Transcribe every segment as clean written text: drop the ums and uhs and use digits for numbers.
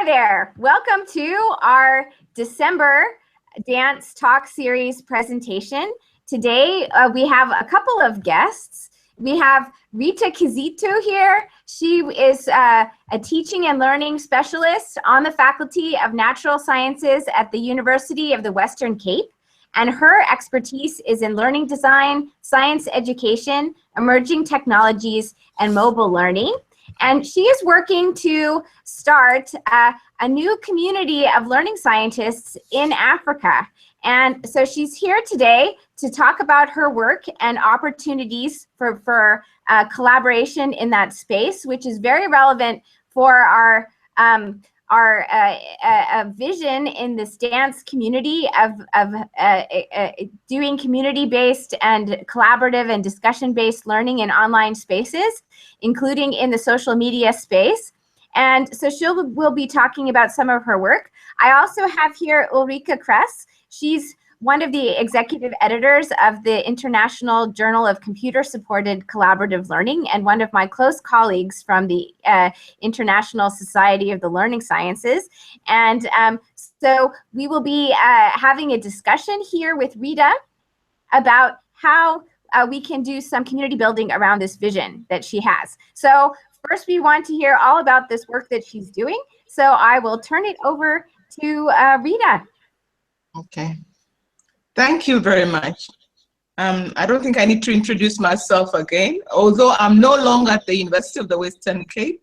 Hi there. Welcome to our December dance talk series presentation. Today we have a couple of guests. We have Rita Kizito here. She is a teaching and learning specialist on the Faculty of Natural Sciences at the University of the Western Cape. And her expertise is in learning design, science education, emerging technologies, and mobile learning. And she is working to start a new community of learning scientists in Africa. And so she's here today to talk about her work and opportunities for collaboration in that space, which is very relevant for our vision in this dance community of doing community-based and collaborative and discussion-based learning in online spaces, including in the social media space. And so will be talking about some of her work. I also have here Ulrika Kress. She's one of the executive editors of the International Journal of Computer-Supported Collaborative Learning and one of my close colleagues from the International Society of the Learning Sciences. And so we will be having a discussion here with Rita about how we can do some community building around this vision that she has. So first we want to hear all about this work that she's doing. So I will turn it over to Rita. Okay. Thank you very much. I don't think I need to introduce myself again, although I'm no longer at the University of the Western Cape.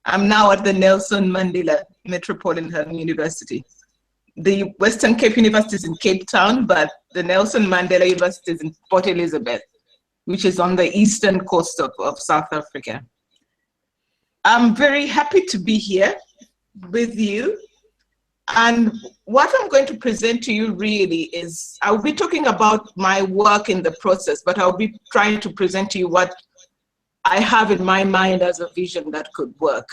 I'm now at the Nelson Mandela Metropolitan University. The Western Cape University is in Cape Town, but the Nelson Mandela University is in Port Elizabeth, which is on the eastern coast of South Africa. I'm very happy to be here with you. And what I'm going to present to you really is, I'll be talking about my work in the process, but I'll be trying to present to you what I have in my mind as a vision that could work.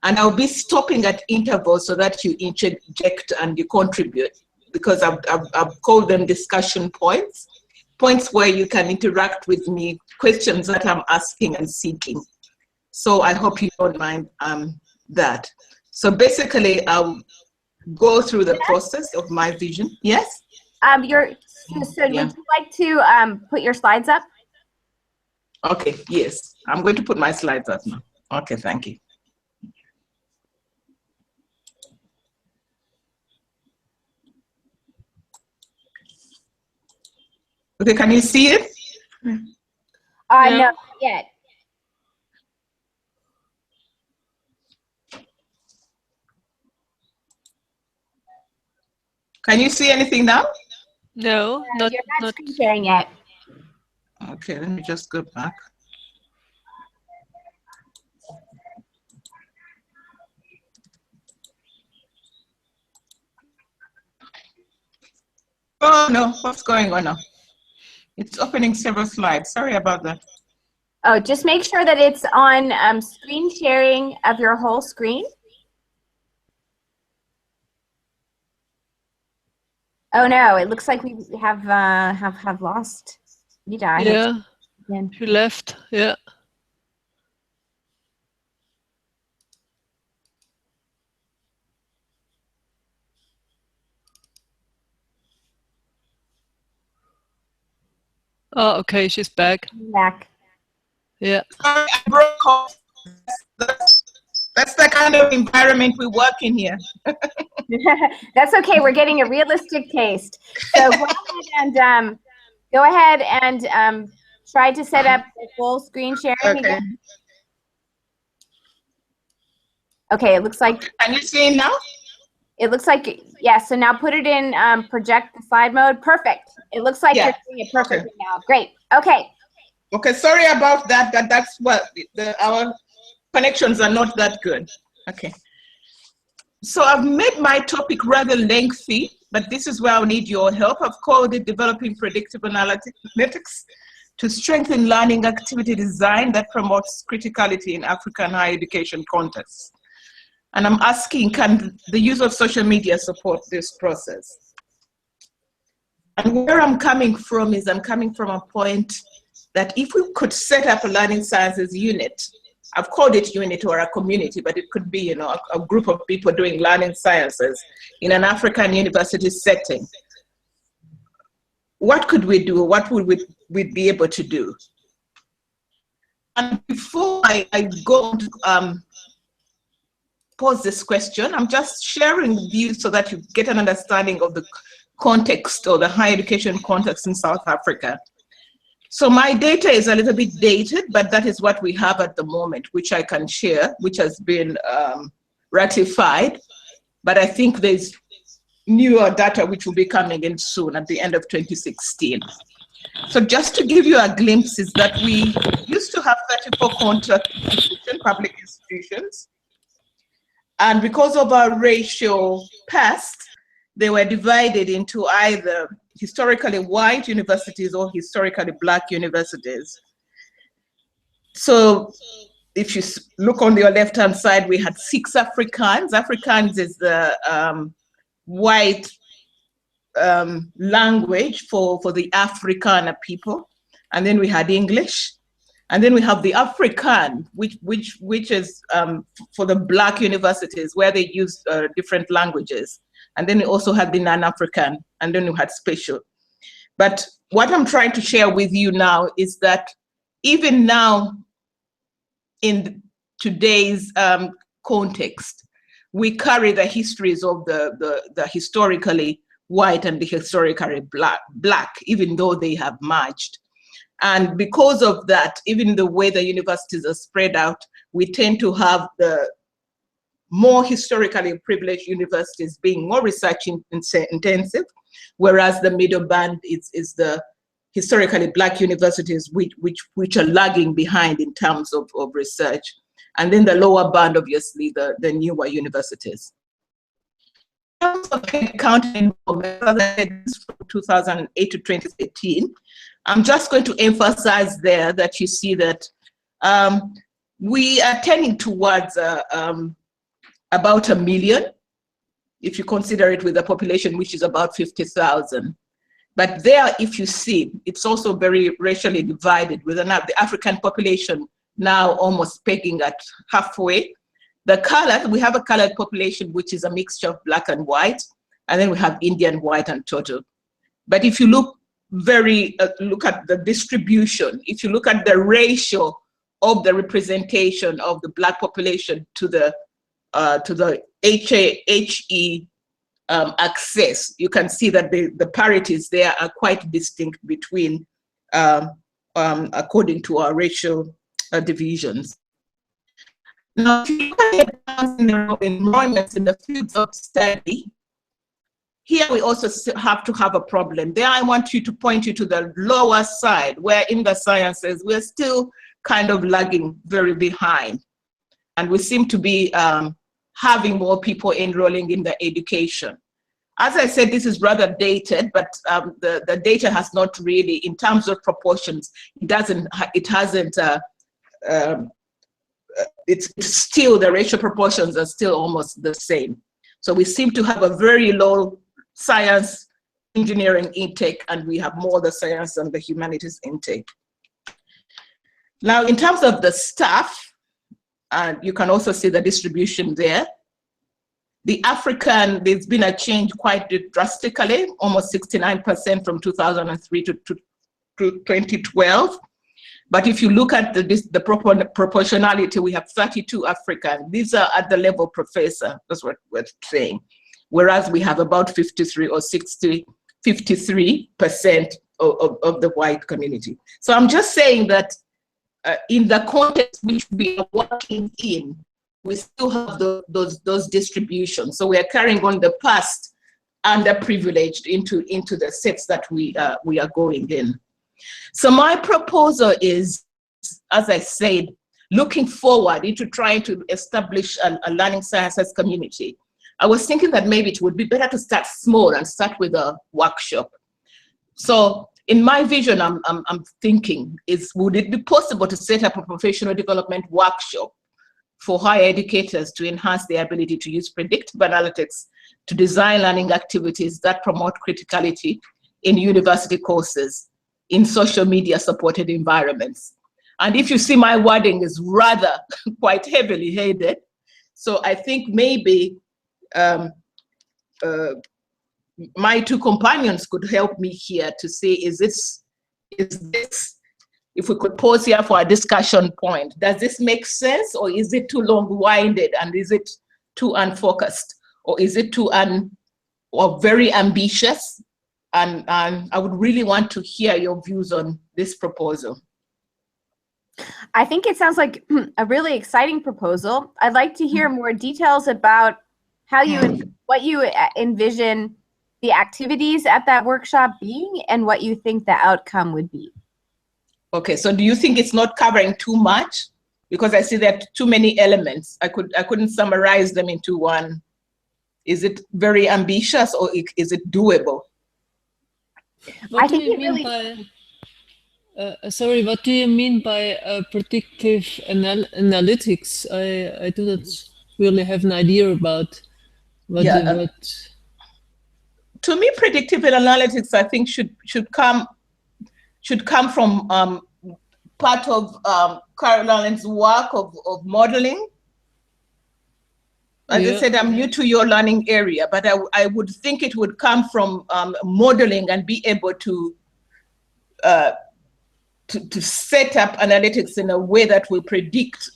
And I'll be stopping at intervals so that you interject and you contribute, because I've called them discussion points, points where you can interact with me, questions that I'm asking and seeking. So I hope you don't mind that. So basically, I'll go through the process of my vision. Yes? Would you like to put your slides up? Okay, yes. I'm going to put my slides up now. Okay, thank you. Okay, can you see it? No, not yet. Can you see anything now? No, You're not screen sharing yet. Okay, let me just go back. Oh no, what's going on now? It's opening several slides. Sorry about that. Oh, just make sure that it's on screen sharing of your whole screen. Oh no, it looks like we have lost Rita. Yeah, she left. Yeah. Oh, okay, she's back. Back. Yeah. Sorry, I broke off. That's the kind of environment we work in here. That's okay. We're getting a realistic taste. So go ahead and try to set up the full screen sharing again. Okay, it looks like. Can you see it now? It looks like, yeah, so now put it in project the slide mode. Perfect. It looks like you're doing it perfectly now. Great. Okay. Okay, sorry about that. That's what our connections are not that good. Okay. So I've made my topic rather lengthy, but this is where I'll need your help. I've called it Developing Predictive Analytics to Strengthen Learning Activity Design that Promotes Criticality in African Higher Education Contexts. And I'm asking, can the use of social media support this process? And where I'm coming from is I'm coming from a point that if we could set up a learning sciences unit I've called it unit or a community, but it could be, you know, a group of people doing learning sciences in an African university setting. What could we do? What would we be able to do? And before I go to pose this question, I'm just sharing with you so that you get an understanding of the context or the higher education context in South Africa. So my data is a little bit dated, but that is what we have at the moment, which I can share, which has been ratified. But I think there's newer data which will be coming in soon at the end of 2016. So just to give you a glimpse is that we used to have 34 contract institutions, public institutions. And because of our racial past, they were divided into either historically white universities or historically Black universities. So if you look on your left-hand side, we had 6 Afrikaans. Afrikaans is the white language for the Afrikaner people. And then we had English. And then we have the Afrikaan, which is for the Black universities where they use different languages. And then we also had the non-African, and then we had special. But what I'm trying to share with you now is that even now in today's context, we carry the histories of the historically white and the historically black, even though they have merged. And because of that, even the way the universities are spread out, we tend to have the more historically privileged universities being more research intensive, whereas the middle band is the historically Black universities which are lagging behind in terms of research. And then the lower band, obviously, the newer universities. In terms of headcount enrollment, from 2008 to 2018, I'm just going to emphasize there that you see that we are tending towards about 1 million, if you consider it with a population which is about 50,000. But there, if you see, it's also very racially divided, with the African population now almost pegging at halfway. The colored, we have a colored population which is a mixture of Black and white, and then we have Indian, white, and Toto. But if you look look at the distribution, if you look at the ratio of the representation of the Black population to the HE access, you can see that the parities there are quite distinct between, according to our racial divisions. Now, if you look at enrollments in the fields of study, here we also have to have a problem. There I want you to point you to the lower side, where in the sciences, we're still kind of lagging very behind. And we seem to be having more people enrolling in the education. As I said, this is rather dated, but the data has not really, in terms of proportions, it's still, the racial proportions are still almost the same. So we seem to have a very low science engineering intake, and we have more the science and the humanities intake. Now, in terms of the staff, you can also see the distribution there. The African, there's been a change quite drastically, almost 69% from 2003 to 2012. But if you look at the proportionality, we have 32 African. These are at the level professor, that's what we're saying. Whereas we have about 53 or 53% of the white community. So I'm just saying that in the context which we are working in, we still have those distributions. So we are carrying on the past underprivileged into the sets that we are going in. So my proposal is, as I said, looking forward into trying to establish a learning sciences community. I was thinking that maybe it would be better to start small and start with a workshop. So in my vision, I'm thinking would it be possible to set up a professional development workshop for higher educators to enhance their ability to use predictive analytics to design learning activities that promote criticality in university courses in social media supported environments. And if you see, my wording is rather quite heavily headed. So I think maybe my two companions could help me here to say, is this, if we could pause here for a discussion point, does this make sense, or is it too long-winded, and is it too unfocused, or is it too or very ambitious? And I would really want to hear your views on this proposal. I think it sounds like a really exciting proposal. I'd like to hear more details about how what you envision the activities at that workshop being, and what you think the outcome would be. Okay, so do you think it's not covering too much? Because I see there are too many elements. I couldn't summarize them into one. Is it very ambitious, or is it doable? What do you mean by, sorry, what do you mean by predictive analytics? I do not really have an idea about what. To me, predictive analytics, I think, should come from part of Caroline's work of modeling. As I said, I'm new to your learning area, but I would think it would come from modeling and be able to set up analytics in a way that will predict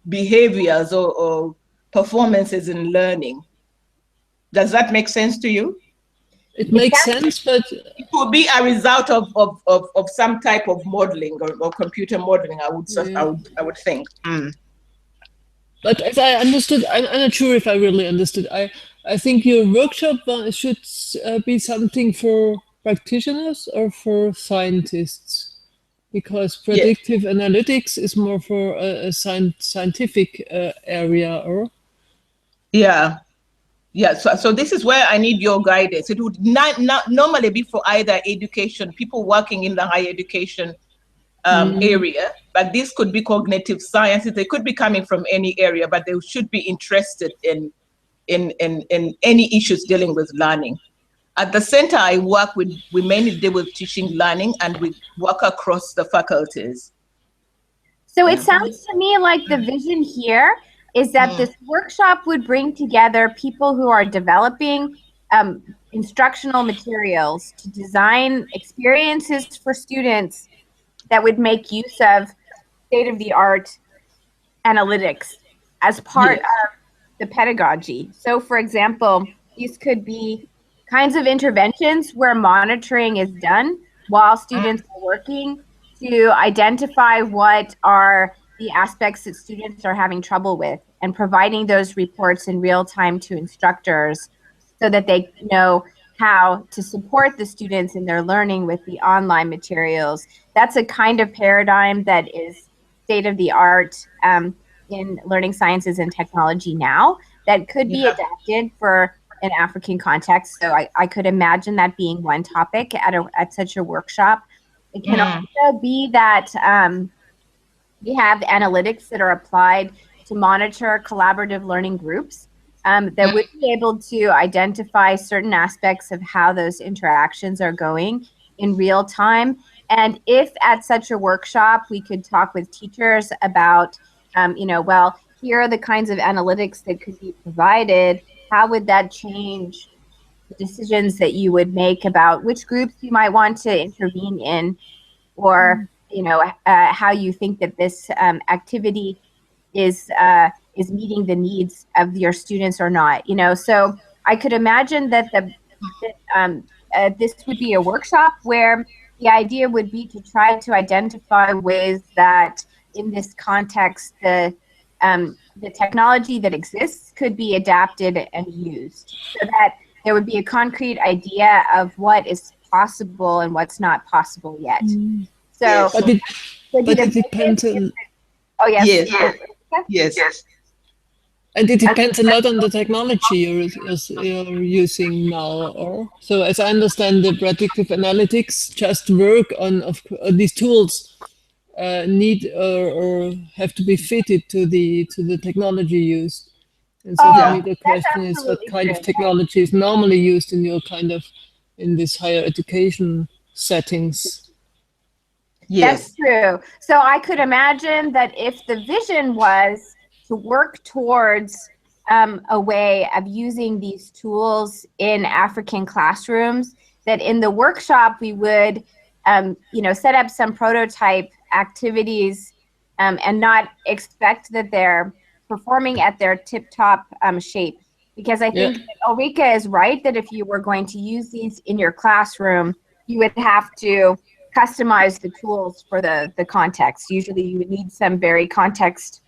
behaviors or performances in learning. Does that make sense to you? It makes sense, but it will be a result of some type of modeling or computer modeling, I would think. But as I understood, I'm not sure if I really understood. I think your workshop should be something for practitioners or for scientists, because predictive analytics is more for a scientific area, or? Yeah, so this is where I need your guidance. It would not normally be for either education, people working in the higher education area, but this could be cognitive sciences. They could be coming from any area, but they should be interested in any issues dealing with learning. At the center I work with, we mainly deal with teaching learning, and we work across the faculties. So it sounds to me like the vision here is that this workshop would bring together people who are developing instructional materials to design experiences for students that would make use of state-of-the-art analytics as part of the pedagogy. So for example, these could be kinds of interventions where monitoring is done while students are working to identify what are the aspects that students are having trouble with, and providing those reports in real time to instructors so that they know how to support the students in their learning with the online materials. That's a kind of paradigm that is state of the art in learning sciences and technology now, that could be adapted for an African context. So I could imagine that being one topic at such a workshop. It can also be that we have analytics that are applied to monitor collaborative learning groups that would be able to identify certain aspects of how those interactions are going in real time. And if at such a workshop, we could talk with teachers about, well, here are the kinds of analytics that could be provided. How would that change the decisions that you would make about which groups you might want to intervene in, or how you think that this activity is meeting the needs of your students or not. So I could imagine that this would be a workshop where the idea would be to try to identify ways that in this context the technology that exists could be adapted and used, so that there would be a concrete idea of what is possible and what's not possible yet. So, but it depends on. Oh yes. Yes. And it depends a lot on the technology you're using now. Or so, as I understand, the predictive analytics just work on these tools need or have to be fitted to the technology used. And so for me, the question is, what kind of technology is normally used in your in this higher education settings? Yes. That's true. So I could imagine that if the vision was to work towards a way of using these tools in African classrooms, that in the workshop we would, set up some prototype activities and not expect that they're performing at their tip-top shape. Because I think that Ulrika is right, that if you were going to use these in your classroom, you would have to customize the tools for the context. Usually you would need some very context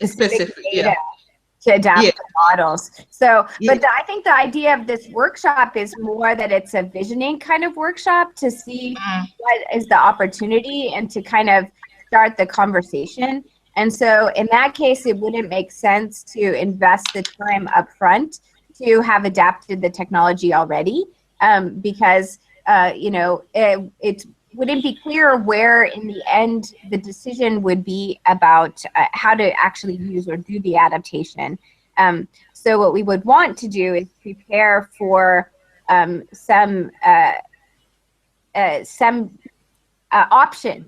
specific data to adapt the models. So, but I think the idea of this workshop is more that it's a visioning kind of workshop to see what is the opportunity and to kind of start the conversation. And so in that case, it wouldn't make sense to invest the time up front to have adapted the technology already, because it wouldn't be clear where in the end the decision would be about how to actually use or do the adaptation. So what we would want to do is prepare for some options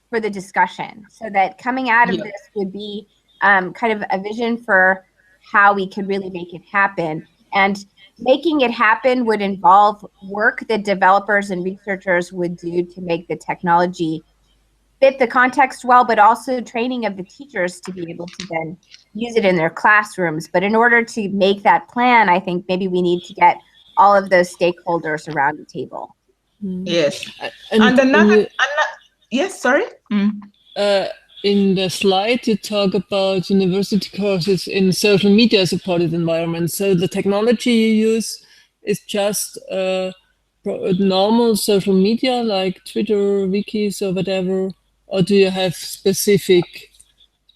for the discussion, so that coming out of this would be kind of a vision for how we could really make it happen. And making it happen would involve work that developers and researchers would do to make the technology fit the context well, but also training of the teachers to be able to then use it in their classrooms. But in order to make that plan, I think maybe we need to get all of those stakeholders around the table. Yes. And another yes, sorry? In the slide, you talk about university courses in social media supported environments. So the technology you use is just normal social media like Twitter, wikis, or whatever, or do you have specific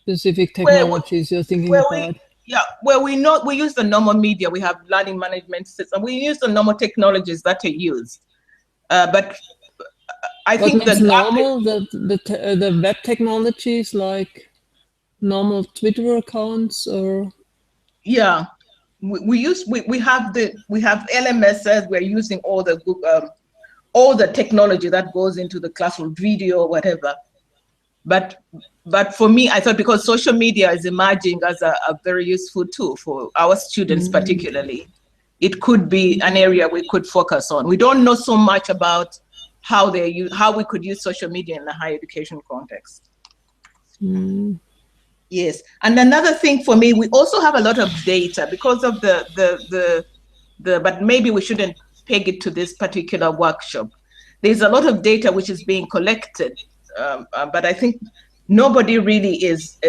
technologies you're thinking about? Well, we use the normal media. We have learning management system. We use the normal technologies that are used, but I think that's normal. The web technologies like normal Twitter accounts, or we have LMSs. We're using all the technology that goes into the classroom, video or whatever. But for me, I thought because social media is emerging as a very useful tool for our students, particularly, it could be an area we could focus on. We don't know so much about how we could use social media in the higher education context. Yes, and another thing for me, we also have a lot of data because of but maybe we shouldn't peg it to this particular workshop. There's a lot of data which is being collected, but I think nobody really is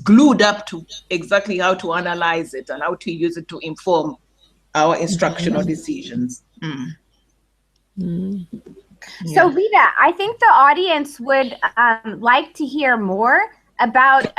glued up to exactly how to analyze it and how to use it to inform our instructional decisions. So Rita, I think the audience would like to hear more about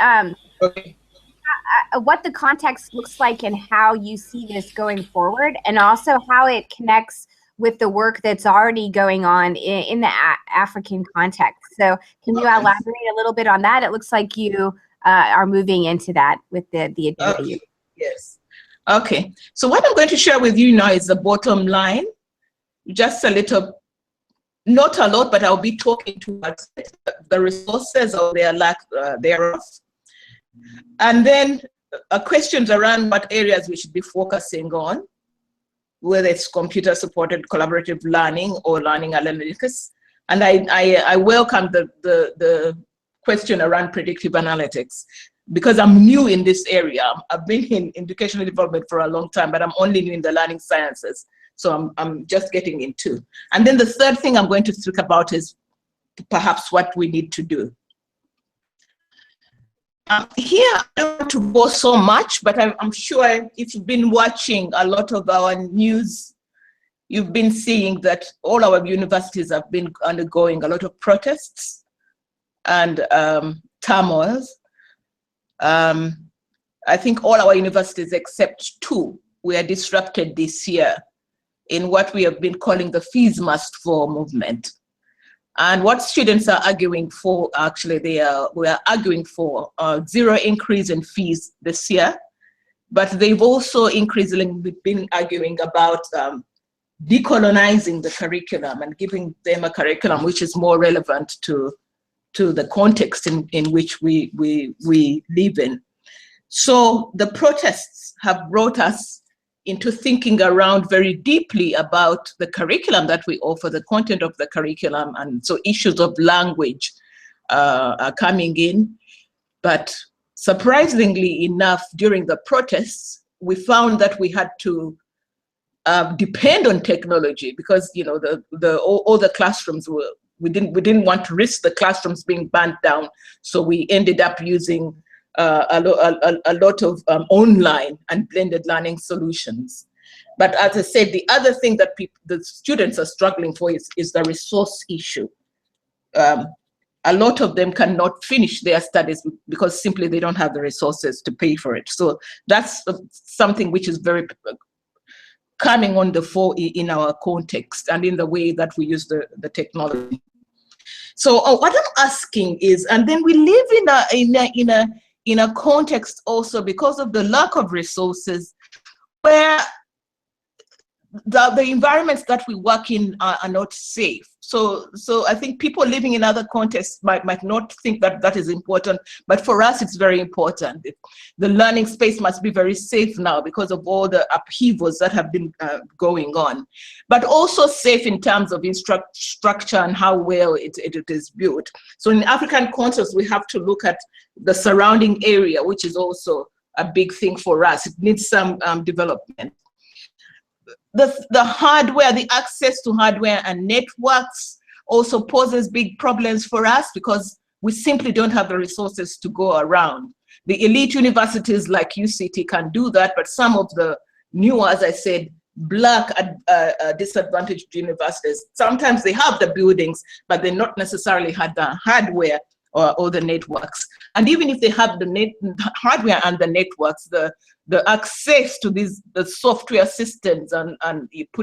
what the context looks like and how you see this going forward, and also how it connects with the work that's already going on in the African context. So can you elaborate a little bit on that? It looks like you are moving into that with the agenda. Yes. Okay. So what I'm going to share with you now is the bottom line. Just a little, not a lot, but I'll be talking towards the resources or their lack thereof. And then questions around what areas we should be focusing on, whether it's computer-supported collaborative learning or learning analytics. And I welcome the question around predictive analytics, because I'm new in this area. I've been in educational development for a long time, but I'm only new in the learning sciences. So I'm just getting into. And then the third thing I'm going to speak about is perhaps what we need to do. Here, I don't want to go so much, but I'm sure if you've been watching a lot of our news, you've been seeing that all our universities have been undergoing a lot of protests and turmoils. I think all our universities except 2 were disrupted this year in what we have been calling the fees must fall movement. And what students are arguing for, actually, we are arguing for 0 increase in fees this year, but they've also increasingly been arguing about decolonizing the curriculum and giving them a curriculum which is more relevant to the context in which we live in. So the protests have brought us into thinking around very deeply about the curriculum that we offer, the content of the curriculum, and so issues of language are coming in. But surprisingly enough, during the protests, we found that we had to depend on technology because, you know, all the classrooms were, we didn't want to risk the classrooms being burnt down, so we ended up using a lot of online and blended learning solutions. But as I said, the other thing that the students are struggling for is the resource issue. A lot of them cannot finish their studies because simply they don't have the resources to pay for it. So that's something which is very coming on the fore in our context and in the way that we use the technology. So what I'm asking is, and then we live in a context also because of the lack of resources where the environments that we work in are not safe. So I think people living in other contexts might not think that that is important, but for us it's very important. The learning space must be very safe now because of all the upheavals that have been going on, but also safe in terms of structure and how well it is built. So in African context, we have to look at the surrounding area, which is also a big thing for us. It needs some development. The hardware, the access to hardware and networks also poses big problems for us because we simply don't have the resources to go around. The elite universities like UCT can do that, but some of the newer, as I said, Black disadvantaged universities, sometimes they have the buildings, but they not necessarily had the hardware or the networks. And even if they have the hardware and the networks, the access to the software systems and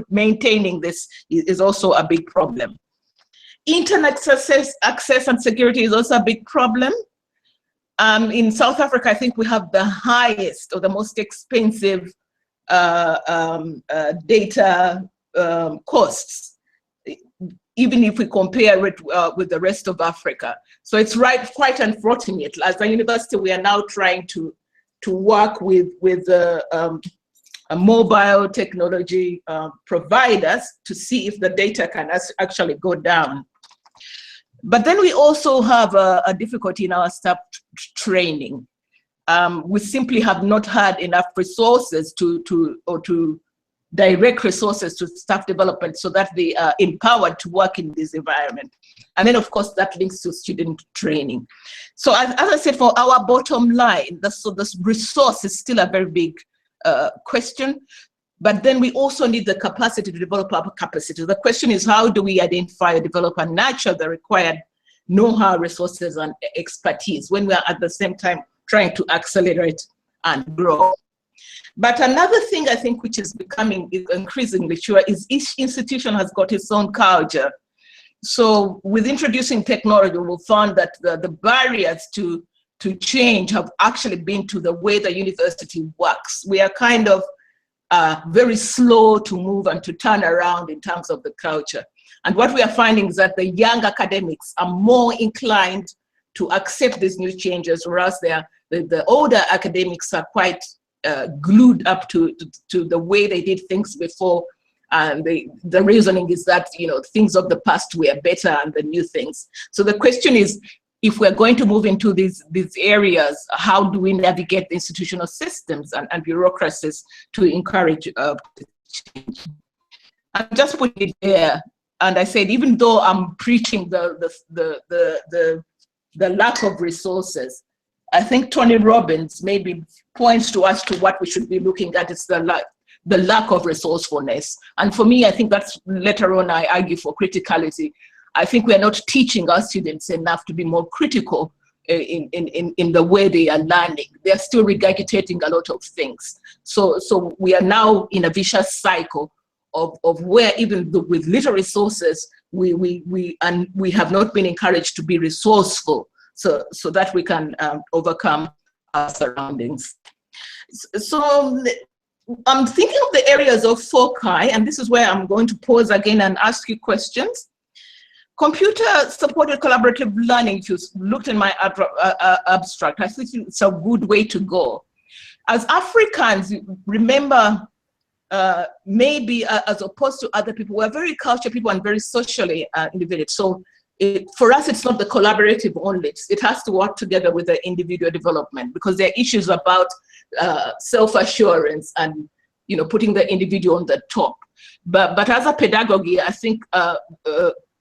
maintaining this is also a big problem. Internet access and security is also a big problem. In South Africa, I think we have the highest or the most expensive data costs, even if we compare it with the rest of Africa. So it's quite unfortunate. As a university, we are now trying to work with a mobile technology providers to see if the data can actually go down. But then we also have a difficulty in our staff training. We simply have not had enough resources to direct resources to staff development so that they are empowered to work in this environment. And then of course that links to student training. So as I said, for our bottom line, the resource is still a very big question, but then we also need the capacity to develop our capacity. The question is, how do we identify, develop, and nurture the required know-how, resources, and expertise when we are at the same time trying to accelerate and grow? But another thing I think which is becoming increasingly sure is each institution has got its own culture. So with introducing technology, we found that the barriers to change have actually been to the way the university works. We are kind of very slow to move and to turn around in terms of the culture. And what we are finding is that the young academics are more inclined to accept these new changes, whereas the older academics are quite glued up to the way they did things before. And the reasoning is that, you know, things of the past were better and the new things. So the question is, if we're going to move into these areas, how do we navigate the institutional systems and bureaucracies to encourage change? I'm just putting it there. And I said, even though I'm preaching the lack of resources, I think Tony Robbins maybe points to us to what we should be looking at. It's the lack of resourcefulness. And for me, I think that's later on I argue for criticality. I think we are not teaching our students enough to be more critical in the way they are learning. They are still regurgitating a lot of things. So we are now in a vicious cycle of where even with little resources, we have not been encouraged to be resourceful so that we can overcome our surroundings. So I'm thinking of the areas of foci, and this is where I'm going to pause again and ask you questions. Computer-supported collaborative learning, if you looked in my abstract, I think it's a good way to go. As Africans, remember, maybe as opposed to other people, we're very cultured people and very socially individual. So for us, it's not the collaborative only. It has to work together with the individual development, because there are issues about self-assurance and, you know, putting the individual on the top. But as a pedagogy, I think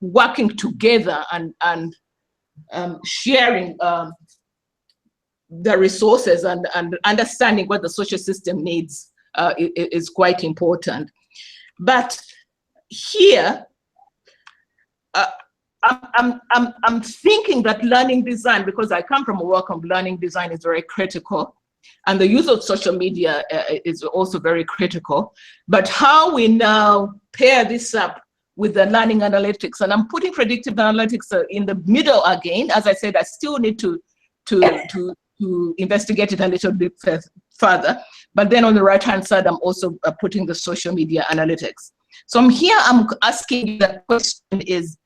working together and sharing the resources and understanding what the social system needs is quite important. But here, I'm thinking that learning design, because I come from a work of learning design, is very critical. And the use of social media is also very critical. But how we now pair this up with the learning analytics, and I'm putting predictive analytics in the middle again. As I said, I still need to investigate it a little bit further. But then on the right-hand side, I'm also putting the social media analytics. So I'm asking the question is,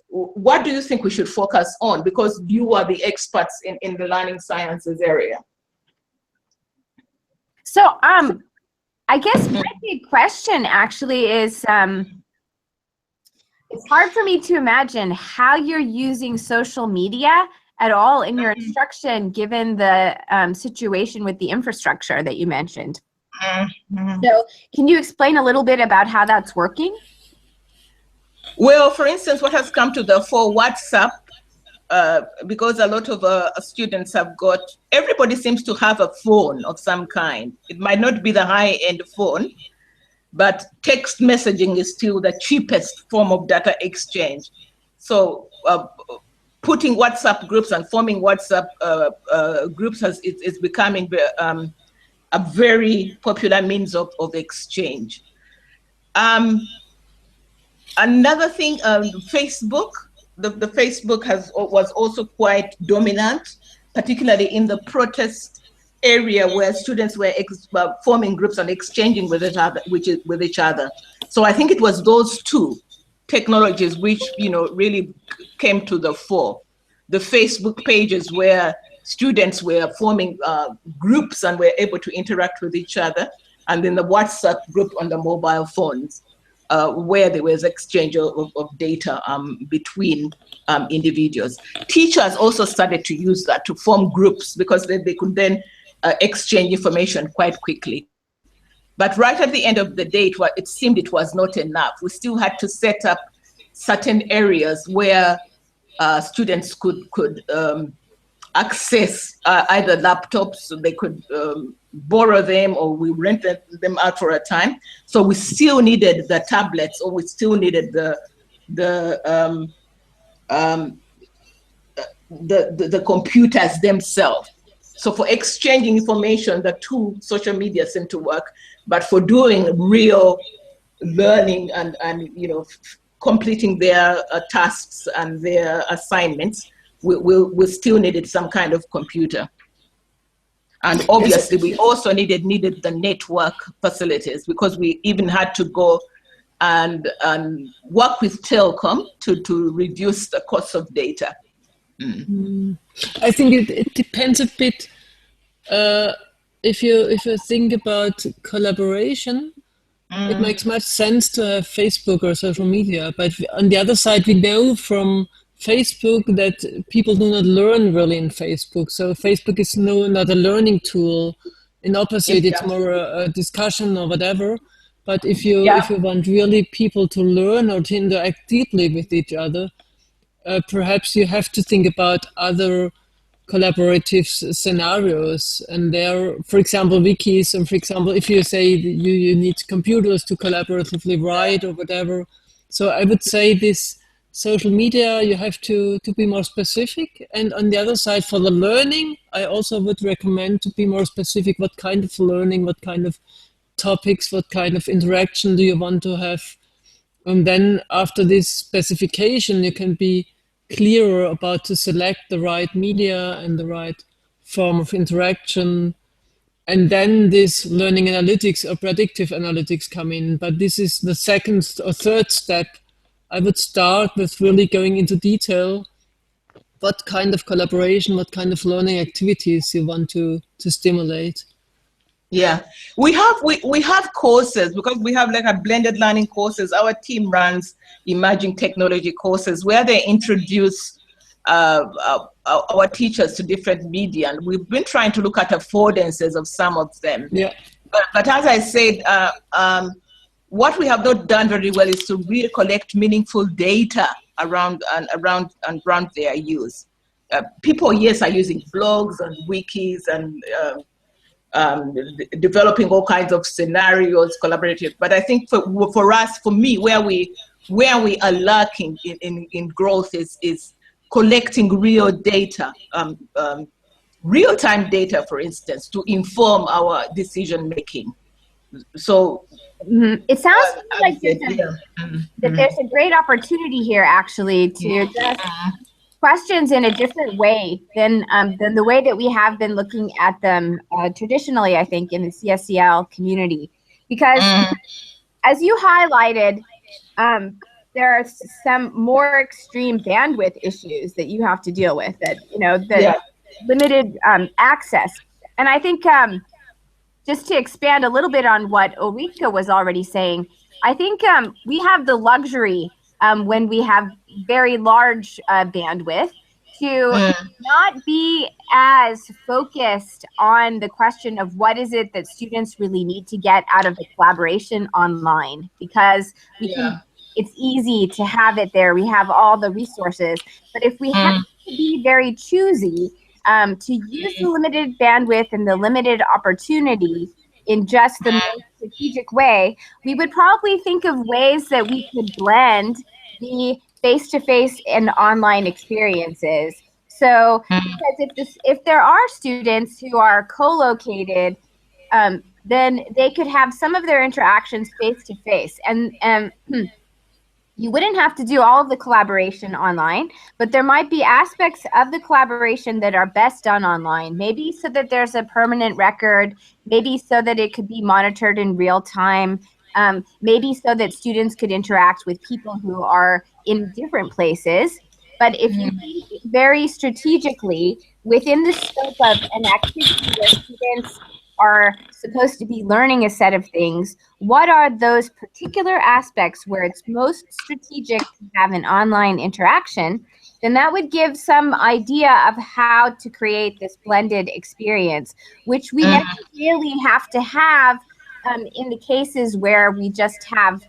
what do you think we should focus on? Because you are the experts in the learning sciences area. So I guess my big question actually is, it's hard for me to imagine how you're using social media at all in your instruction, given the situation with the infrastructure that you mentioned. So can you explain a little bit about how that's working? Well, for instance, what has come to the fore, WhatsApp, because a lot of students have got, everybody seems to have a phone of some kind. It might not be the high-end phone, but text messaging is still the cheapest form of data exchange. So putting WhatsApp groups and forming WhatsApp groups is becoming a very popular means of exchange. Another thing, Facebook. The Facebook was also quite dominant, particularly in the protest area where students were forming groups and exchanging with each other. So I think it was those two technologies which, you know, really came to the fore. The Facebook pages where students were forming groups and were able to interact with each other, and then the WhatsApp group on the mobile phones, where there was exchange of data between individuals. Teachers also started to use that to form groups, because they could then exchange information quite quickly. But right at the end of the day, it seemed it was not enough. We still had to set up certain areas where students could access either laptops, so they could borrow them, or we rented them out for a time. So we still needed the tablets, or we still needed the computers themselves. So for exchanging information, the two social media seem to work, but for doing real learning and you know, completing their tasks and their assignments, we still needed some kind of computer. And obviously we also needed the network facilities, because we even had to go and work with telecom to reduce the cost of data. I think it depends a bit. If you think about collaboration, it makes much sense to have Facebook or social media. But on the other side, we know from Facebook that people do not learn really in Facebook. So Facebook is not a learning tool. In opposite, it's more a discussion or whatever. But if you want really people to learn or to interact deeply with each other, perhaps you have to think about other collaborative scenarios. And there, for example, wikis, and for example, if you say you need computers to collaboratively write or whatever. So I would say this social media, you have to be more specific. And on the other side, for the learning, I also would recommend to be more specific. What kind of learning, what kind of topics, what kind of interaction do you want to have? And then after this specification, you can be clearer about to select the right media and the right form of interaction. And then this learning analytics or predictive analytics come in. But this is the second or third step. I would start with really going into detail what kind of collaboration, what kind of learning activities you want to stimulate. Yeah, we have courses, because we have like a blended learning courses. Our team runs emerging technology courses where they introduce our teachers to different media, and we've been trying to look at affordances of some of them. Yeah. But as I said, what we have not done very well is to really collect meaningful data around their use. People, yes, are using blogs and wikis and developing all kinds of scenarios, collaborative. But I think for us, for me, where we are lacking in growth is collecting real data, real-time data, for instance, to inform our decision making. So it sounds like that there's a great opportunity here, actually, to address questions in a different way than the way that we have been looking at them traditionally, I think, in the CSCL community. Because as you highlighted, there are some more extreme bandwidth issues that you have to deal with, that, limited access. And I think just to expand a little bit on what Ulrika was already saying, I think we have the luxury when we have very large bandwidth to not be as focused on the question of what is it that students really need to get out of the collaboration online, because it's easy to have it there. We have all the resources. But if we have to be very choosy to use the limited bandwidth and the limited opportunity in just the most strategic way, we would probably think of ways that we could blend the face-to-face and online experiences. So, because if there are students who are co-located, then they could have some of their interactions face-to-face, and you wouldn't have to do all of the collaboration online, but there might be aspects of the collaboration that are best done online, maybe so that there's a permanent record, maybe so that it could be monitored in real time, maybe so that students could interact with people who are in different places. But if you think very strategically within the scope of an activity where students are supposed to be learning a set of things, what are those particular aspects where it's most strategic to have an online interaction, then that would give some idea of how to create this blended experience, which we necessarily have to have in the cases where we just have,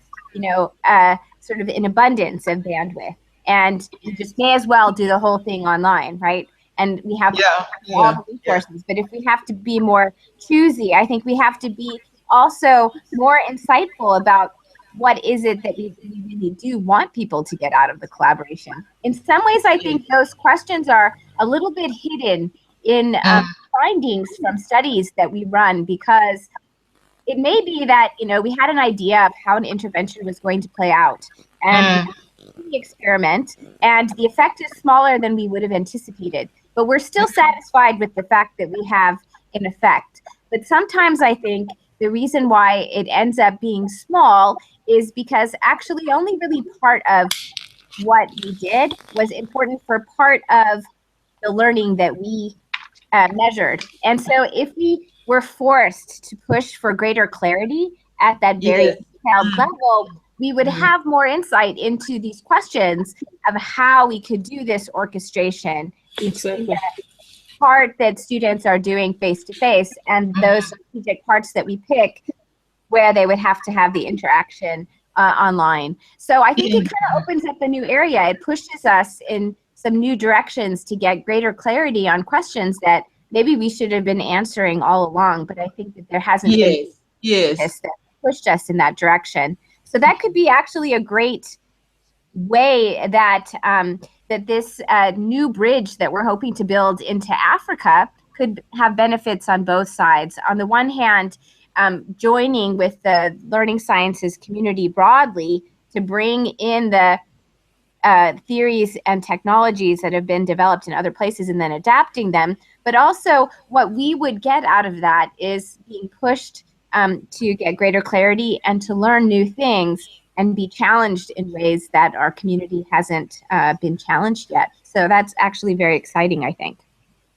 sort of an abundance of bandwidth, and we just may as well do the whole thing online, right? And we have all the resources. But if we have to be more choosy, I think we have to be also more insightful about what is it that we really do want people to get out of the collaboration. In some ways, I think those questions are a little bit hidden in findings from studies that we run, because it may be that, we had an idea of how an intervention was going to play out, and the experiment, and the effect is smaller than we would have anticipated. But we're still satisfied with the fact that we have an effect. But sometimes I think the reason why it ends up being small is because actually only really part of what we did was important for part of the learning that we measured. And so if we were forced to push for greater clarity at that very detailed level, we would have more insight into these questions of how we could do this orchestration between the part that students are doing face-to-face and those strategic parts that we pick where they would have to have the interaction online. So I think it kind of opens up a new area. It pushes us in some new directions to get greater clarity on questions that maybe we should have been answering all along, but I think that there hasn't been this that pushed us in that direction. So that could be actually a great way that that this new bridge that we're hoping to build into Africa could have benefits on both sides. On the one hand, joining with the learning sciences community broadly to bring in the theories and technologies that have been developed in other places and then adapting them, But also what we would get out of that is being pushed to get greater clarity and to learn new things and be challenged in ways that our community hasn't been challenged yet. So that's actually very exciting, I think.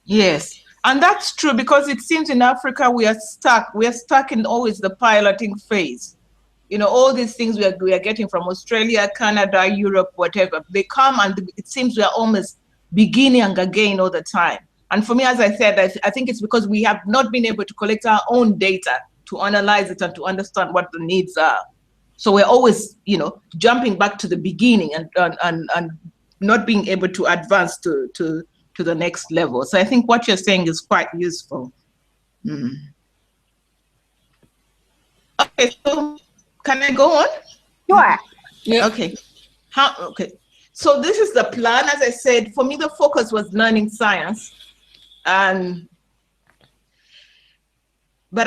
Yes, and that's true, because it seems in Africa we are stuck. We are stuck in always the piloting phase. You know, all these things we are getting from Australia, Canada, Europe, whatever, they come and it seems we are almost beginning again all the time. And for me, as I said, I think it's because we have not been able to collect our own data to analyze it and to understand what the needs are. So we're always, you know, jumping back to the beginning and not being able to advance to the next level. So I think what you're saying is quite useful. Okay, so can I go on? Sure. Yeah. Okay. Okay. So this is the plan. As I said, for me, the focus was learning science. But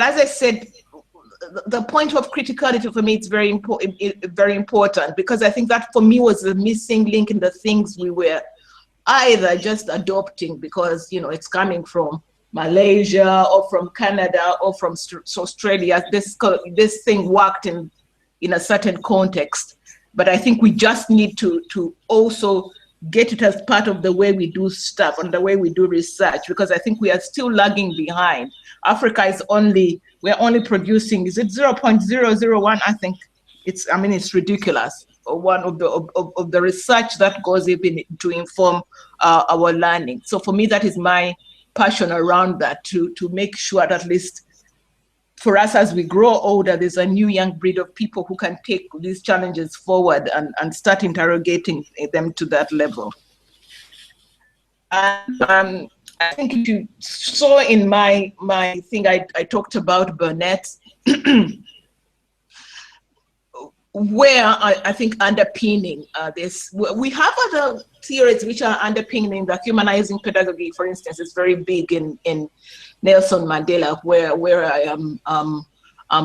as I said, the point of criticality for me is very important, because I think that for me was the missing link in the things we were either just adopting because, you know, it's coming from Malaysia or from Canada or from Australia. This thing worked in a certain context, but I think we just need to also get it as part of the way we do stuff and the way we do research, because I think we are still lagging behind. Africa is we're only producing, is it 0.001? I think it's ridiculous. One of the research that goes even to inform our learning. So for me, that is my passion around that, to make sure that at least for us as we grow older, there's a new young breed of people who can take these challenges forward and start interrogating them to that level. And I think if you saw in my thing, I talked about Burnett, where I think underpinning this, we have other theories which are underpinning the humanizing pedagogy. For instance, it's very big in Nelson Mandela, where I am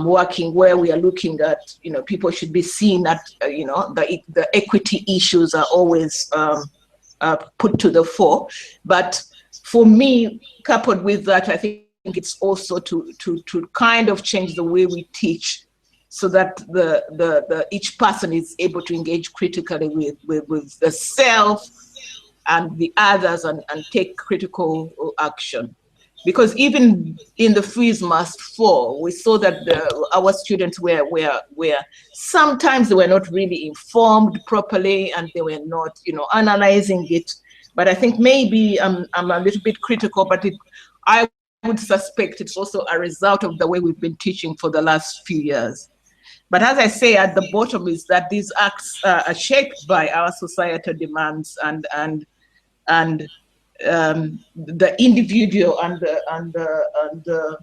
working, where we are looking at, you know, people should be seen at, you know, the equity issues are always put to the fore. But for me, coupled with that, I think it's also to kind of change the way we teach, so that each person is able to engage critically with the self and the others and take critical action. Because even in the Fees Must Fall, we saw that our students were sometimes they were not really informed properly, and they were not, you know, analyzing it. But I think maybe I'm a little bit critical, but I would suspect it's also a result of the way we've been teaching for the last few years. But as I say, at the bottom is that these acts are shaped by our societal demands and the individual and the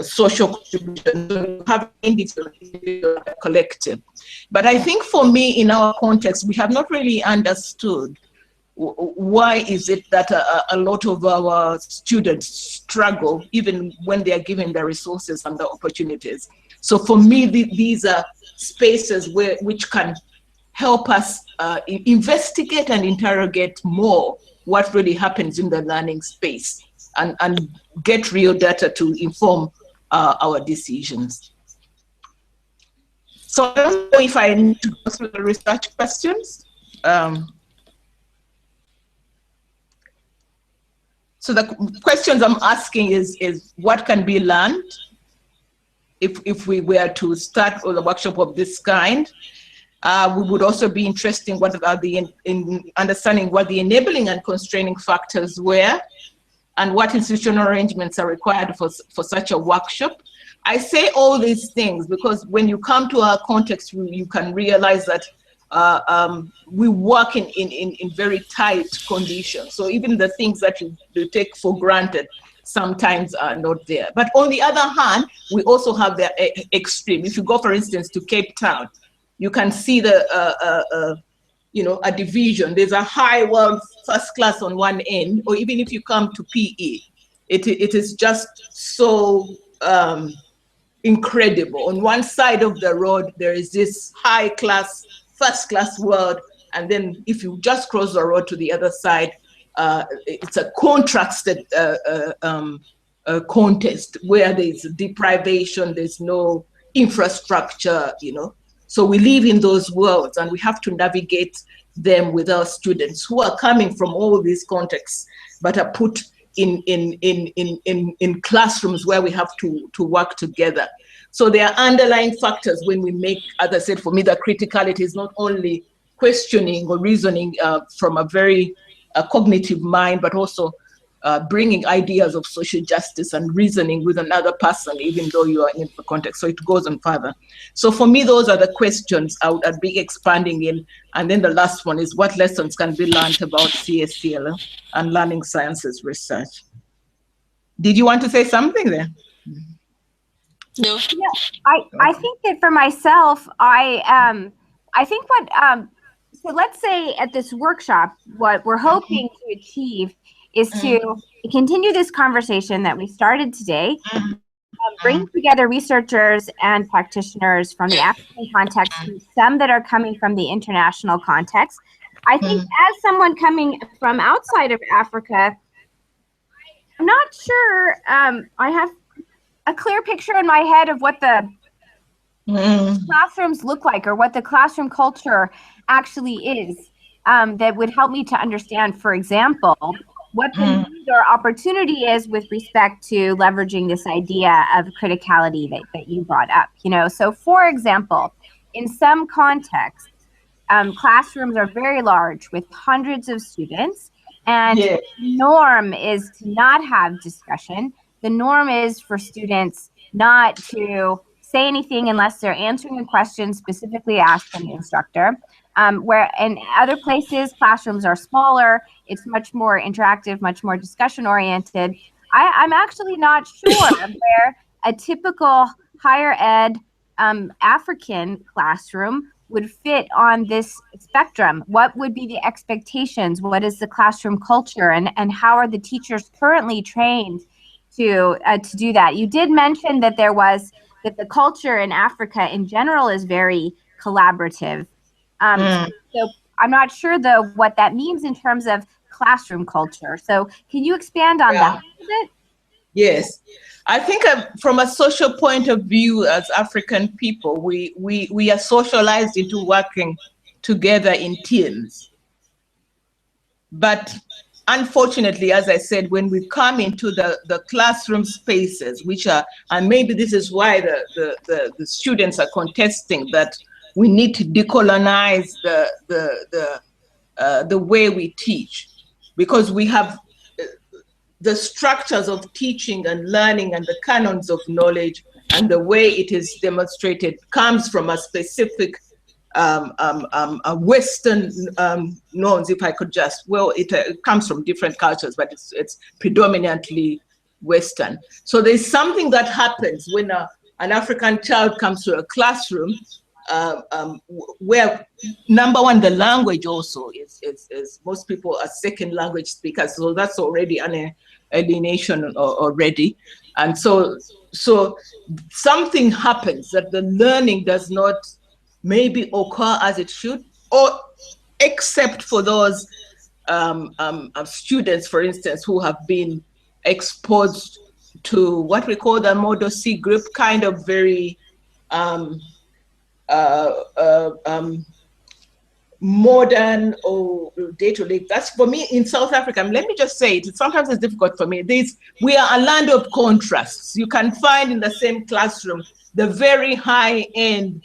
social contribution. So you have individual, collective. But I think for me, in our context, we have not really understood why is it that a lot of our students struggle even when they are given the resources and the opportunities. So for me, these are spaces which can help us investigate and interrogate more what really happens in the learning space and get real data to inform our decisions. So I don't know if I need to go through the research questions. So the questions I'm asking is what can be learned if we were to start a workshop of this kind. We would also be interested in what are in understanding what the enabling and constraining factors were, and what institutional arrangements are required for such a workshop. I say all these things because when you come to our context, you can realize that we work in very tight conditions. So even the things that you take for granted sometimes are not there. But on the other hand, we also have the extreme. If you go, for instance, to Cape Town, you can see you know, a division. There's a high world first class on one end, or even if you come to PE, it is just so incredible. On one side of the road, there is this high class, first class world, and then if you just cross the road to the other side, it's a contrasted contest where there's deprivation, there's no infrastructure, you know. So we live in those worlds, and we have to navigate them with our students who are coming from all these contexts, but are put in classrooms where we have to work together. So there are underlying factors when we make, as I said, for me, the criticality is not only questioning or reasoning from a very cognitive mind, but also bringing ideas of social justice and reasoning with another person, even though you are in the context. So it goes on further. So for me, those are the questions I'd be expanding in. And then the last one is, what lessons can be learned about CSCL and learning sciences research? Did you want to say something there? No. Yeah, I think that for myself, I think what, so let's say at this workshop, what we're hoping to achieve is to continue this conversation that we started today, bring together researchers and practitioners from the African context, some that are coming from the international context. I think as someone coming from outside of Africa, I'm not sure I have a clear picture in my head of what the classrooms look like, or what the classroom culture actually is, that would help me to understand, for example, what the need or opportunity is with respect to leveraging this idea of criticality that you brought up. You know, so for example, in some contexts, classrooms are very large with hundreds of students, and the norm is to not have discussion. The norm is for students not to say anything unless they're answering a question specifically asked from the instructor. Where in other places, classrooms are smaller, it's much more interactive, much more discussion oriented. I'm actually not sure where a typical higher ed African classroom would fit on this spectrum. What would be the expectations? What is the classroom culture? And how are the teachers currently trained to do that? You did mention that that the culture in Africa in general is very collaborative. So I'm not sure though what that means in terms of classroom culture. So can you expand on that a bit? Yes, I think from a social point of view, as African people, we are socialized into working together in teams. But unfortunately, as I said, when we come into the classroom spaces, which are, and maybe this is why the students are contesting that we need to decolonize the way we teach, because we have the structures of teaching and learning and the canons of knowledge and the way it is demonstrated comes from a specific Western norms, if I could just, well, it comes from different cultures, but it's predominantly Western. So there's something that happens when an African child comes to a classroom where, number one, the language also is most people are second language speakers, so that's already an alienation already. And so something happens that the learning does not maybe occur as it should, or except for those students, for instance, who have been exposed to what we call the Model C group, kind of very modern or day-to-day. That's for me in South Africa. Let me just say it, sometimes it's difficult for me. We are a land of contrasts. You can find in the same classroom the very high-end,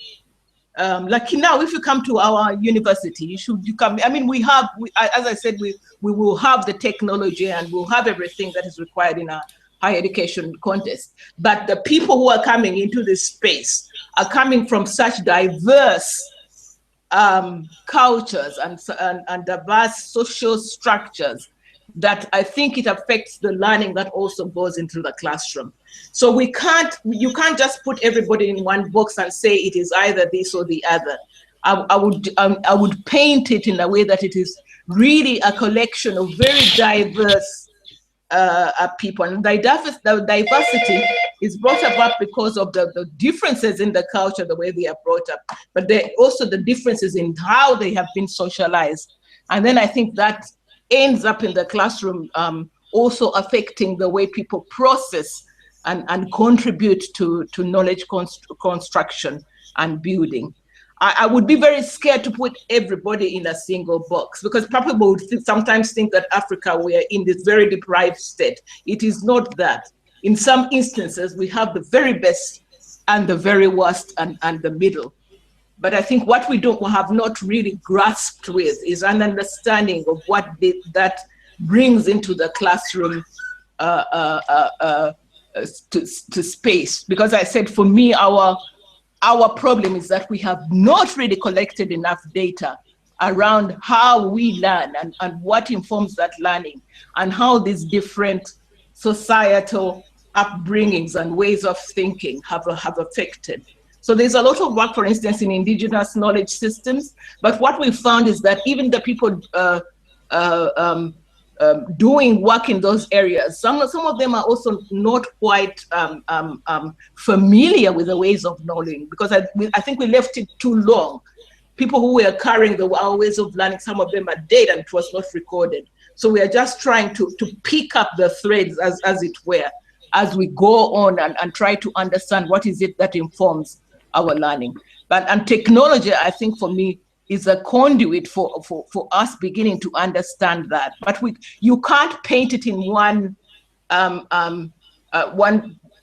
like now, if you come to our university, you come, I mean, as I said, we will have the technology and we'll have everything that is required in a higher education contest. But the people who are coming into this space are coming from such diverse cultures and diverse social structures that I think it affects the learning that also goes into the classroom. So you can't just put everybody in one box and say it is either this or the other. I would paint it in a way that it is really a collection of very diverse people, and the diversity is brought about because of the differences in the culture, the way they are brought up, but also the differences in how they have been socialized. And then I think that ends up in the classroom also affecting the way people process and contribute to knowledge construction and building. I would be very scared to put everybody in a single box, because people would sometimes think that Africa, we are in this very deprived state. It is not that. In some instances, we have the very best and the very worst and the middle. But I think what we have not really grasped with is an understanding of what that brings into the classroom to space. Because I said, for me, our problem is that we have not really collected enough data around how we learn and what informs that learning, and how these different societal upbringings and ways of thinking have affected. So there's a lot of work, for instance, in indigenous knowledge systems. But what we found is that even the people doing work in those areas, some of them are also not quite familiar with the ways of knowing, because I think we left it too long. People who were carrying our ways of learning, some of them are dead and it was not recorded. So we are just trying to pick up the threads, as it were, as we go on and try to understand what is it that informs our learning. And technology, I think, for me, is a conduit for us beginning to understand that. But you can't paint it in one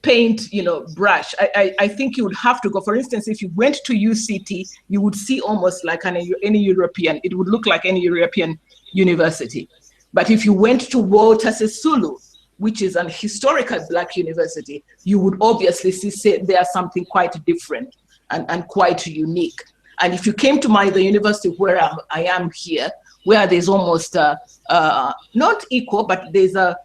paint, brush. I think you would have to go. For instance, if you went to UCT, you would see almost like any European. It would look like any European university. But if you went to Walter Sisulu, which is an historical Black university, you would obviously see there's something quite different and quite unique. And if you came to the university where I am here, where there's almost not equal, but there's a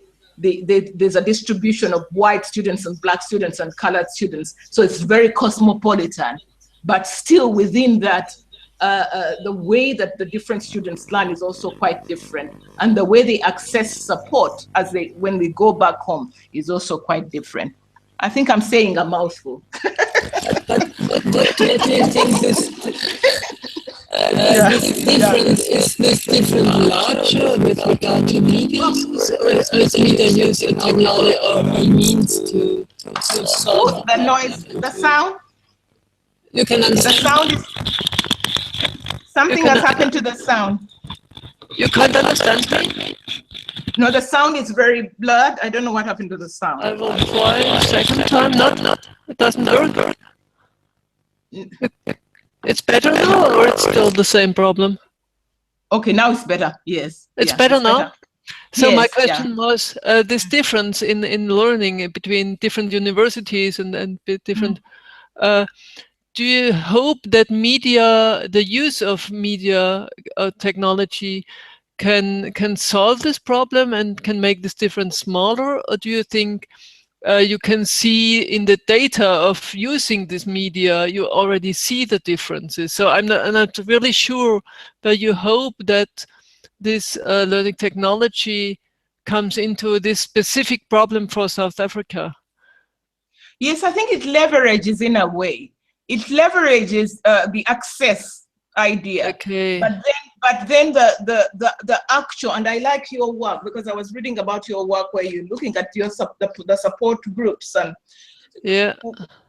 distribution of white students and Black students and colored students. So it's very cosmopolitan, but still within that, the way that the different students learn is also quite different. And the way they access support when we go back home is also quite different. I think I'm saying a mouthful. But do you think this different larger with regard to media use, or is media use a technology or a means to solve the noise, the sound? You can understand. The sound is something has happened to the sound. You can't understand me? No, the sound is very blurred. I don't know what happened to the sound. I will try a second time. Not. It doesn't work. It's better now, or it's still the same problem? Okay, now it's better. Yes. It's better now? Better. So yes, my question was this difference in learning between different universities and different. Do you hope that the use of media technology can solve this problem and can make this difference smaller, or do you think you can see in the data of using this media, you already see the differences? So I'm not really sure, but you hope that this learning technology comes into this specific problem for South Africa. Yes, I think it leverages in a way. It leverages the access idea. Okay. But then the actual, and I like your work because I was reading about your work where you're looking at the support groups, and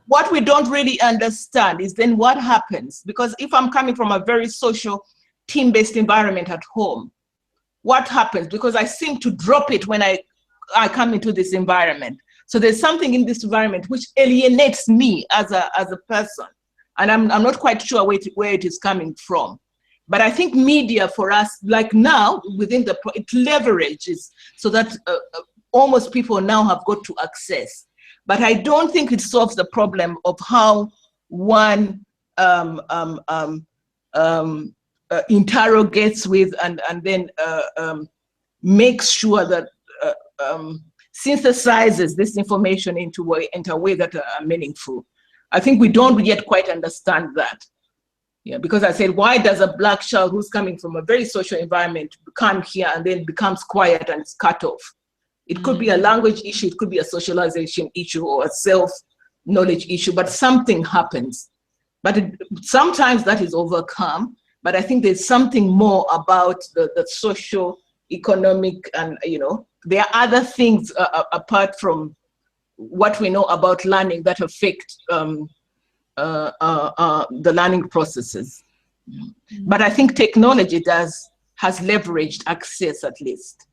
what we don't really understand is then what happens, because if I'm coming from a very social team-based environment at home, what happens? Because I seem to drop it when I come into this environment. So there's something in this environment which alienates me as a person, and I'm not quite sure where it is coming from. But I think media for us, like now, it leverages so that almost people now have got to access. But I don't think it solves the problem of how one interrogates with and then makes sure that synthesizes this information into a way that are meaningful. I think we don't yet quite understand that. Yeah, because I said, why does a Black child who's coming from a very social environment come here and then becomes quiet and is cut off? It could be a language issue, it could be a socialization issue or a self-knowledge issue, but something happens. But sometimes that is overcome, but I think there's something more about the social economic, and there are other things apart from what we know about learning that affect the learning processes. But I think technology has leveraged access at least.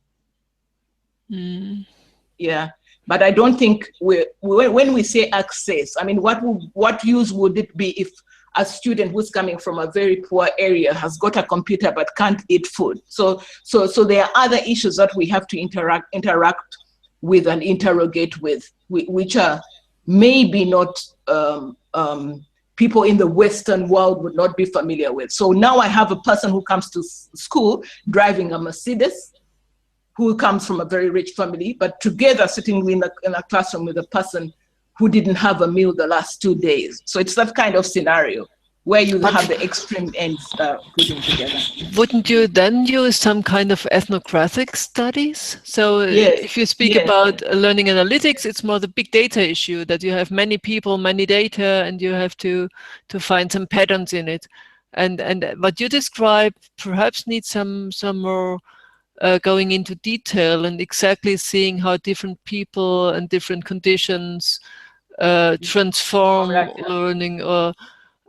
Yeah, but I don't think when we say access, I mean, what use would it be if a student who's coming from a very poor area has got a computer but can't eat food? So there are other issues that we have to interact with and interrogate with, which are maybe not people in the Western world would not be familiar with. So now I have a person who comes to school driving a Mercedes, who comes from a very rich family, but together sitting in a classroom with a person who didn't have a meal the last 2 days. So it's that kind of scenario where you have the extreme ends putting together. Wouldn't you then use some kind of ethnographic studies? So yes. If you speak about learning analytics, it's more the big data issue, that you have many people, many data, and you have to find some patterns in it. And what you describe perhaps needs some more going into detail and exactly seeing how different people and different conditions transform learning.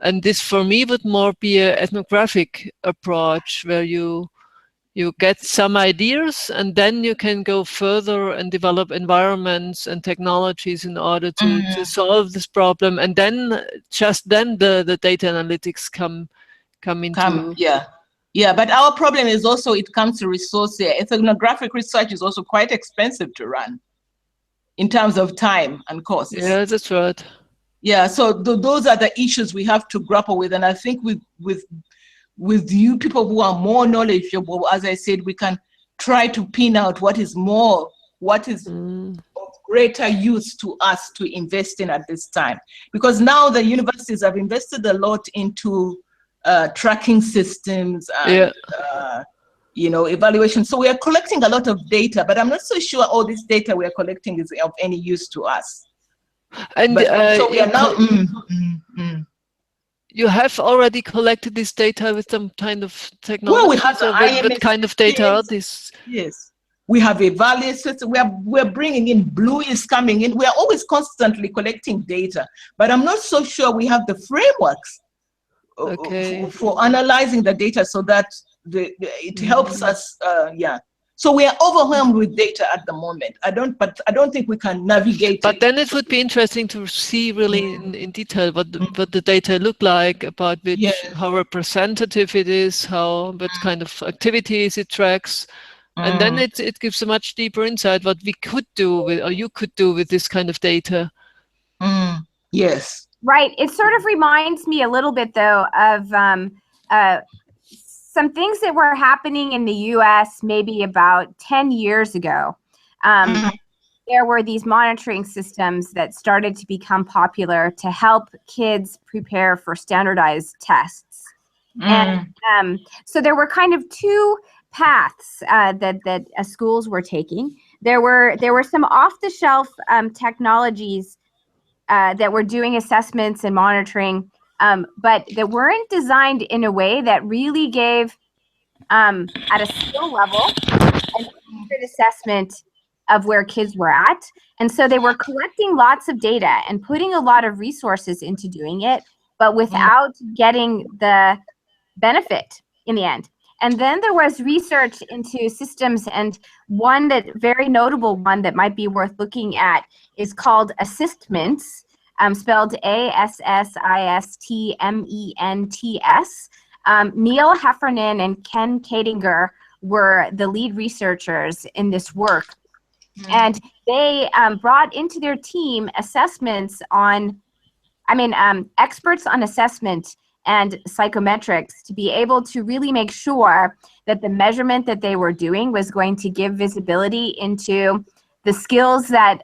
And this for me would more be an ethnographic approach, where you get some ideas and then you can go further and develop environments and technologies in order to solve this problem. And then just then the data analytics come into. Yeah, but our problem is also it comes to resource here. Ethnographic research is also quite expensive to run in terms of time and costs. Yeah, that's right. Yeah, so those are the issues we have to grapple with. And I think with you people who are more knowledgeable, as I said, we can try to pin out what is of greater use to us to invest in at this time. Because now the universities have invested a lot into tracking systems and evaluation. So we are collecting a lot of data, but I'm not so sure all this data we are collecting is of any use to us. And so we are now. You have already collected this data with some kind of technology. Well, we have what kind of data are these? Yes, we have a value system. We're bringing in. Blue is coming in. We are always constantly collecting data, but I'm not so sure we have the frameworks for analyzing the data so that it helps us. So we are overwhelmed with data at the moment. I don't think we can navigate. But then it would be interesting to see really in detail what the data look like, about how representative it is, what kind of activities it tracks, and then it gives a much deeper insight what we could do with, or you could do with this kind of data. Yes. Right. It sort of reminds me a little bit, though, of some things that were happening in the U.S. maybe about 10 years ago. There were these monitoring systems that started to become popular to help kids prepare for standardized tests. And so there were kind of two paths that schools were taking. There were some off-the-shelf technologies that were doing assessments and monitoring, but that weren't designed in a way that really gave, at a skill level, an accurate assessment of where kids were at. And so they were collecting lots of data and putting a lot of resources into doing it, but without getting the benefit in the end. And then there was research into systems, and one very notable one that might be worth looking at is called assessments, spelled ASSISTMENTS. Neil Heffernan and Ken Kadinger were the lead researchers in this work. And they brought into their team assessments on, experts on assessment and psychometrics to be able to really make sure that the measurement that they were doing was going to give visibility into the skills that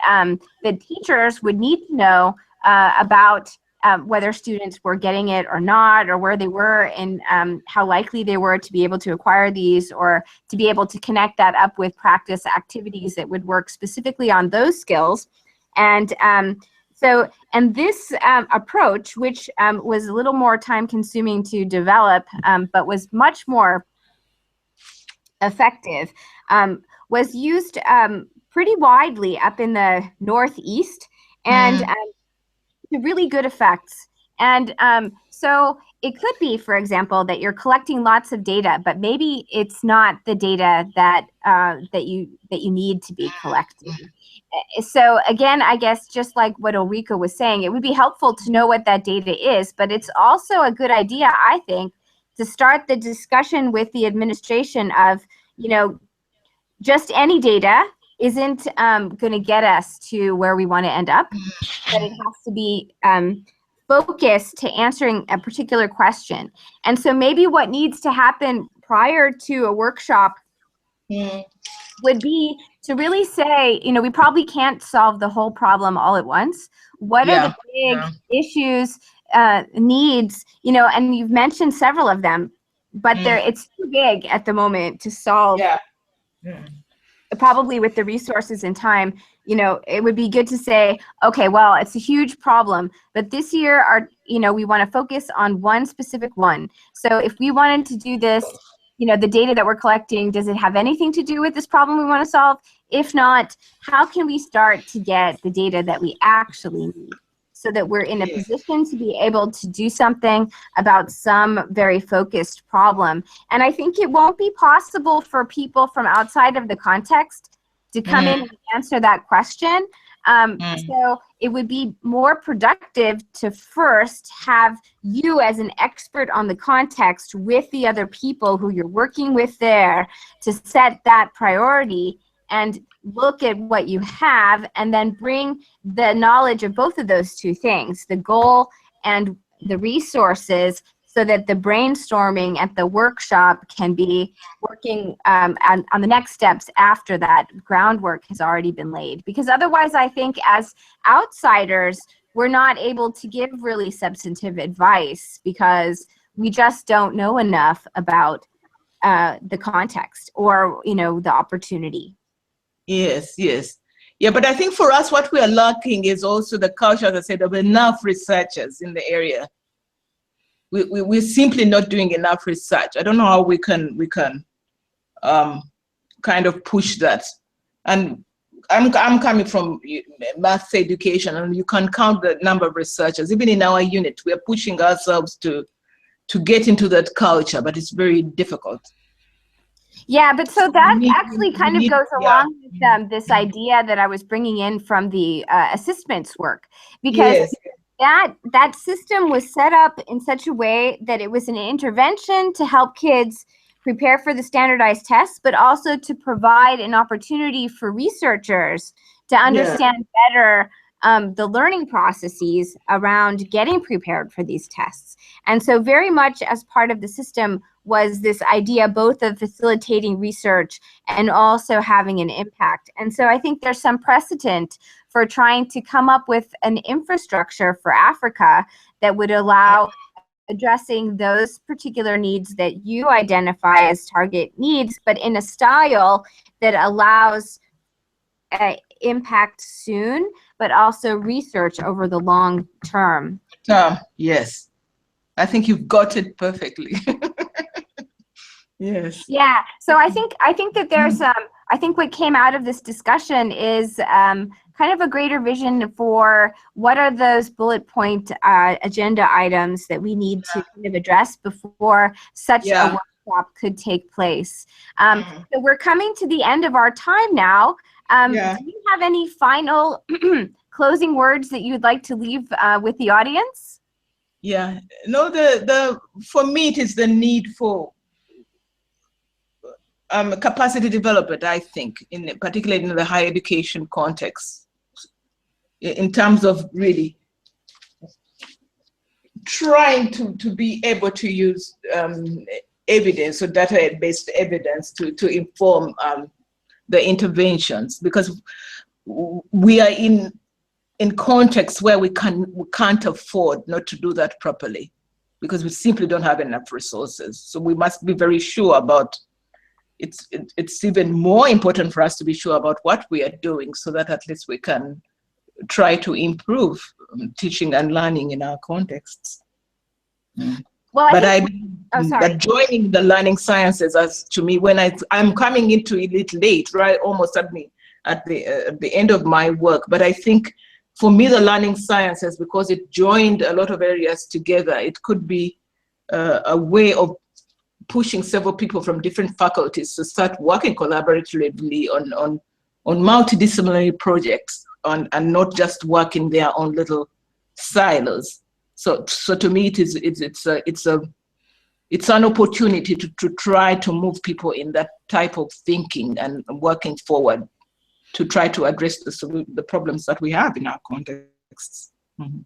the teachers would need to know about whether students were getting it or not, or where they were and how likely they were to be able to acquire these, or to be able to connect that up with practice activities that would work specifically on those skills. And this approach, which was a little more time consuming to develop, but was much more effective, was used pretty widely up in the Northeast, and to really good effects. And so it could be, for example, that you're collecting lots of data, but maybe it's not the data that that you need to be collecting. So again, I guess just like what Ulrika was saying, it would be helpful to know what that data is, but it's also a good idea, I think, to start the discussion with the administration of, you know, just any data isn't going to get us to where we want to end up, but it has to be focused to answering a particular question. And so maybe what needs to happen prior to a workshop would be to really say, you know, we probably can't solve the whole problem all at once. What are the big issues, needs, you know, and you've mentioned several of them, but it's too big at the moment to solve. Probably with the resources and time, you know, it would be good to say, okay, well, it's a huge problem, but this year, we want to focus on one specific one. So if we wanted to do this, you know, the data that we're collecting, does it have anything to do with this problem we want to solve? If not, how can we start to get the data that we actually need, so that we're in a position to be able to do something about some very focused problem? And I think it won't be possible for people from outside of the context to come in and answer that question. So it would be more productive to first have you as an expert on the context with the other people who you're working with there to set that priority and look at what you have, and then bring the knowledge of both of those two things, the goal and the resources, so that the brainstorming at the workshop can be working on the next steps after that groundwork has already been laid. Because otherwise, I think as outsiders, we're not able to give really substantive advice because we just don't know enough about the context or, you know, the opportunity. Yes. Yeah, but I think for us, what we are lacking is also the culture, as I said, of enough researchers in the area. We're simply not doing enough research. I don't know how we can kind of push that. And I'm coming from math education, and you can count the number of researchers. Even in our unit, we are pushing ourselves to get into that culture, but it's very difficult. Yeah, but so that actually kind of goes along with this idea that I was bringing in from the assessments work, because that system was set up in such a way that it was an intervention to help kids prepare for the standardized tests, but also to provide an opportunity for researchers to understand better the learning processes around getting prepared for these tests. And so very much as part of the system was this idea both of facilitating research and also having an impact. And so I think there's some precedent for trying to come up with an infrastructure for Africa that would allow addressing those particular needs that you identify as target needs, but in a style that allows impact soon, but also research over the long term. Yes, I think you've got it perfectly. Yes. Yeah. So I think that there's I think what came out of this discussion is kind of a greater vision for what are those bullet point agenda items that we need to kind of address before such a workshop could take place. So we're coming to the end of our time now. Do you have any final closing words that you'd like to leave with the audience? Yeah. No, for me, it is the need for capacity development, I think, particularly in the higher education context, in terms of really trying to be able to use evidence or data-based evidence to inform the interventions, because we are in contexts where we can't afford not to do that properly, because we simply don't have enough resources. So we must be very sure about it's even more important for us to be sure about what we are doing, so that at least we can try to improve teaching and learning in our contexts. Well, Oh, sorry. that joining the learning sciences, as to me, when I'm coming into it late, right, almost at the end of my work, but I think for me the learning sciences, because it joined a lot of areas together, it could be a way of pushing several people from different faculties to start working collaboratively on multidisciplinary projects, and not just work in their own little silos. So to me, it's an opportunity to try to move people in that type of thinking and working forward to try to address the problems that we have in our contexts. Mm-hmm.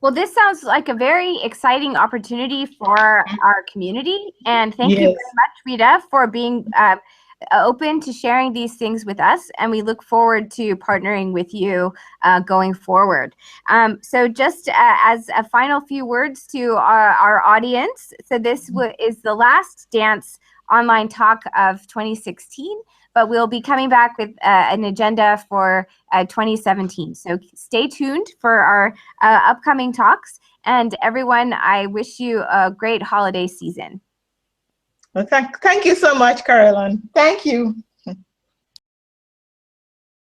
Well, this sounds like a very exciting opportunity for our community. And thank you very much, Rita, for being open to sharing these things with us. And we look forward to partnering with you going forward. So just as a final few words to our audience. So this is the last Dance online talk of 2016. But we'll be coming back with an agenda for 2017. So stay tuned for our upcoming talks. And everyone, I wish you a great holiday season. Well, thank you so much, Caroline. Thank you.